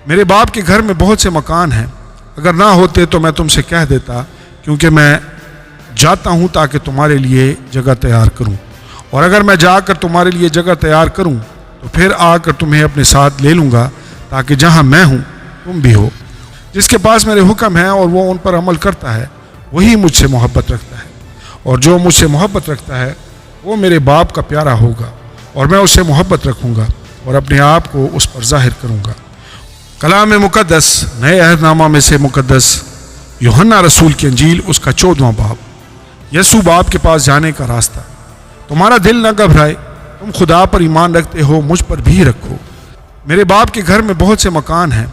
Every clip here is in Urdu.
میرے باپ کے گھر میں بہت سے مکان ہیں، اگر نہ ہوتے تو میں تم سے کہہ دیتا، کیونکہ میں جاتا ہوں تاکہ تمہارے لیے جگہ تیار کروں، اور اگر میں جا کر تمہارے لیے جگہ تیار کروں تو پھر آ کر تمہیں اپنے ساتھ لے لوں گا، تاکہ جہاں میں ہوں تم بھی ہو۔ جس کے پاس میرے حکم ہیں اور وہ ان پر عمل کرتا ہے وہی مجھ سے محبت رکھتا ہے، اور جو مجھ سے محبت رکھتا ہے وہ میرے باپ کا پیارا ہوگا، اور میں اس سے محبت رکھوں گا اور اپنے آپ کو اس پر ظاہر کروں گا۔ کلام مقدس نئے عہد نامہ میں سے مقدس یوحنا رسول کی انجیل، اس کا 14واں باب۔ یسوع باپ کے پاس جانے کا راستہ۔ تمہارا دل نہ گھبرائے، تم خدا پر ایمان رکھتے ہو، مجھ پر بھی رکھو۔ میرے باپ کے گھر میں بہت سے مکان ہیں،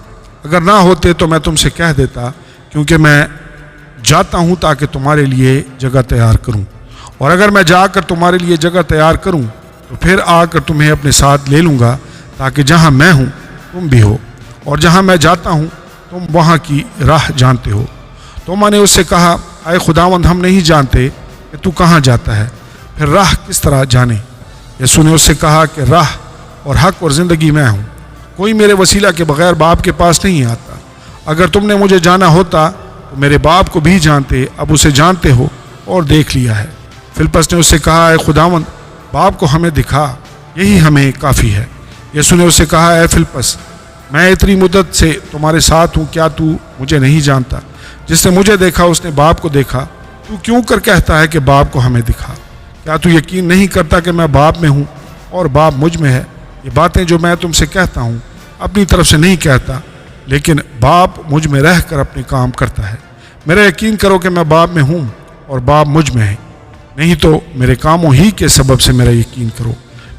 اگر نہ ہوتے تو میں تم سے کہہ دیتا، کیونکہ میں جاتا ہوں تاکہ تمہارے لیے جگہ تیار کروں، اور اگر میں جا کر تمہارے لیے جگہ تیار کروں تو پھر آ کر تمہیں اپنے ساتھ لے لوں گا، تاکہ جہاں میں ہوں تم بھی ہو، اور جہاں میں جاتا ہوں تم وہاں کی راہ جانتے ہو۔ توما نے اس سے کہا، اے خداوند، ہم نہیں جانتے کہ تو کہاں جاتا ہے، پھر راہ کس طرح جانے؟ یسوع نے اس سے کہا کہ راہ اور حق اور زندگی میں ہوں، کوئی میرے وسیلہ کے بغیر باپ کے پاس نہیں آتا۔ اگر تم نے مجھے جانا ہوتا تو میرے باپ کو بھی جانتے، اب اسے جانتے ہو اور دیکھ لیا ہے۔ فلپس نے اس سے کہا، اے خداوند، باپ کو ہمیں دکھا، یہی ہمیں کافی ہے۔ یسوع نے اس سے کہا، اے فلپس، میں اتنی مدت سے تمہارے ساتھ ہوں، کیا تو مجھے نہیں جانتا؟ جس نے مجھے دیکھا اس نے باپ کو دیکھا۔ تو کیوں کر کہتا ہے کہ باپ کو ہمیں دکھا؟ کیا تو یقین نہیں کرتا کہ میں باپ میں ہوں اور باپ مجھ میں ہے؟ یہ باتیں جو میں تم سے کہتا ہوں اپنی طرف سے نہیں کہتا، لیکن باپ مجھ میں رہ کر اپنے کام کرتا ہے۔ میرا یقین کرو کہ میں باپ میں ہوں اور باپ مجھ میں ہے، نہیں تو میرے کاموں ہی کے سبب سے میرا یقین کرو۔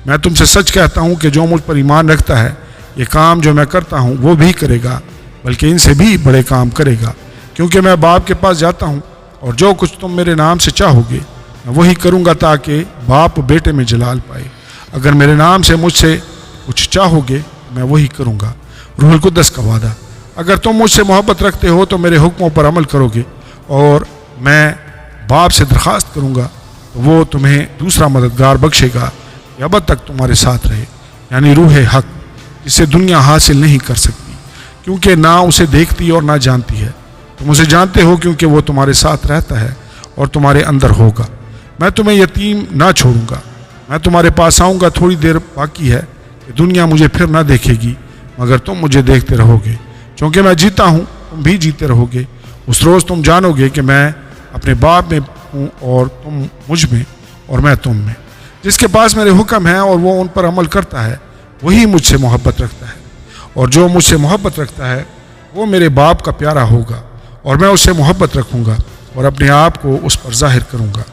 میں تم سے سچ کہتا ہوں کہ جو مجھ پر ایمان رکھتا ہے، یہ کام جو میں کرتا ہوں وہ بھی کرے گا، بلکہ ان سے بھی بڑے کام کرے گا، کیونکہ میں باپ کے پاس جاتا ہوں، اور جو کچھ تم میرے نام سے چاہو گے میں وہی کروں گا، تاکہ باپ بیٹے میں جلال پائے۔ اگر میرے نام سے مجھ سے کچھ چاہو گے میں وہی کروں گا۔ روح القدس کا وعدہ۔ اگر تم مجھ سے محبت رکھتے ہو تو میرے حکموں پر عمل کرو گے، اور میں باپ سے درخواست کروں گا تو وہ تمہیں دوسرا مددگار بخشے گا کہ ابد تک تمہارے ساتھ رہے، یعنی روح حق، جسے دنیا حاصل نہیں کر سکتی، کیونکہ نہ اسے دیکھتی اور نہ جانتی ہے۔ تم اسے جانتے ہو کیونکہ وہ تمہارے ساتھ رہتا ہے اور تمہارے اندر ہوگا۔ میں تمہیں یتیم نہ چھوڑوں گا، میں تمہارے پاس آؤں گا۔ تھوڑی دیر باقی ہے کہ دنیا مجھے پھر نہ دیکھے گی، مگر تم مجھے دیکھتے رہو گے، کیونکہ میں جیتا ہوں، تم بھی جیتے رہو گے۔ اس روز تم جانو گے کہ میں اپنے باپ میں ہوں اور تم مجھ میں اور میں تم میں۔ جس کے پاس میرے حکم ہیں اور وہ ان پر عمل کرتا ہے وہی مجھ سے محبت رکھتا ہے، اور جو مجھ سے محبت رکھتا ہے وہ میرے باپ کا پیارا ہوگا، اور میں اس سے محبت رکھوں گا اور اپنے آپ کو اس پر ظاہر کروں گا۔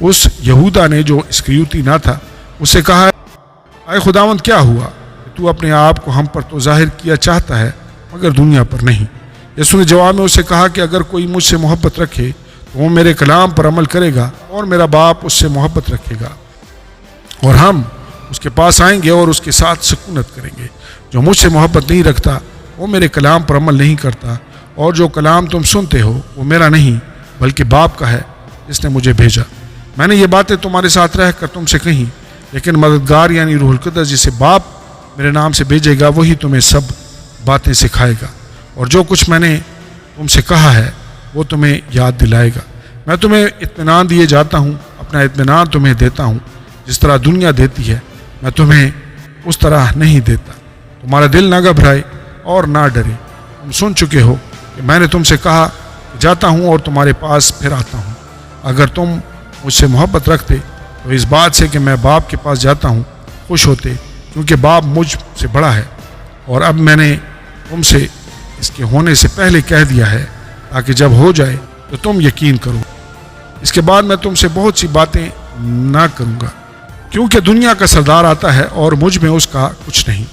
اس یہودا نے جو اسکریوتی نہ تھا اس سے کہا، اے خداوند، کیا ہوا کہ تو اپنے آپ کو ہم پر تو ظاہر کیا چاہتا ہے مگر دنیا پر نہیں؟ یسوع نے جواب میں اس سے کہا کہ اگر کوئی مجھ سے محبت رکھے تو وہ میرے کلام پر عمل کرے گا، اور میرا باپ اس سے محبت رکھے گا، اور ہم اس کے پاس آئیں گے اور اس کے ساتھ سکونت کریں گے۔ جو مجھ سے محبت نہیں رکھتا وہ میرے کلام پر عمل نہیں کرتا، اور جو کلام تم سنتے ہو وہ میرا نہیں بلکہ باپ کا ہے جس نے مجھے بھیجا۔ میں نے یہ باتیں تمہارے ساتھ رہ کر تم سے کہیں، لیکن مددگار یعنی روح القدس جسے باپ میرے نام سے بھیجے گا وہی تمہیں سب باتیں سکھائے گا، اور جو کچھ میں نے تم سے کہا ہے وہ تمہیں یاد دلائے گا۔ میں تمہیں اطمینان دیے جاتا ہوں، اپنا اطمینان تمہیں دیتا ہوں، جس طرح دنیا دیتی ہے میں تمہیں اس طرح نہیں دیتا۔ تمہارا دل نہ گھبرائے اور نہ ڈرے۔ تم سن چکے ہو کہ میں نے تم سے کہا کہ جاتا ہوں اور تمہارے پاس پھر آتا ہوں۔ اگر تم مجھ سے محبت رکھتے تو اس بات سے کہ میں باپ کے پاس جاتا ہوں خوش ہوتے، کیونکہ باپ مجھ سے بڑا ہے، اور اب میں نے تم سے اس کے ہونے سے پہلے کہہ دیا ہے، تاکہ جب ہو جائے تو تم یقین کرو۔ اس کے بعد میں تم سے بہت سی باتیں نہ کروں گا، کیونکہ دنیا کا سردار آتا ہے اور مجھ میں اس کا کچھ نہیں،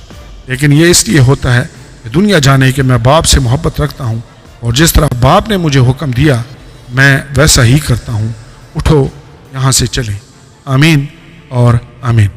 لیکن یہ اس لیے ہوتا ہے کہ دنیا جانے کہ میں باپ سے محبت رکھتا ہوں، اور جس طرح باپ نے مجھے حکم دیا میں ویسا ہی کرتا ہوں۔ اٹھو، یہاں سے چلیں۔ آمین اور آمین۔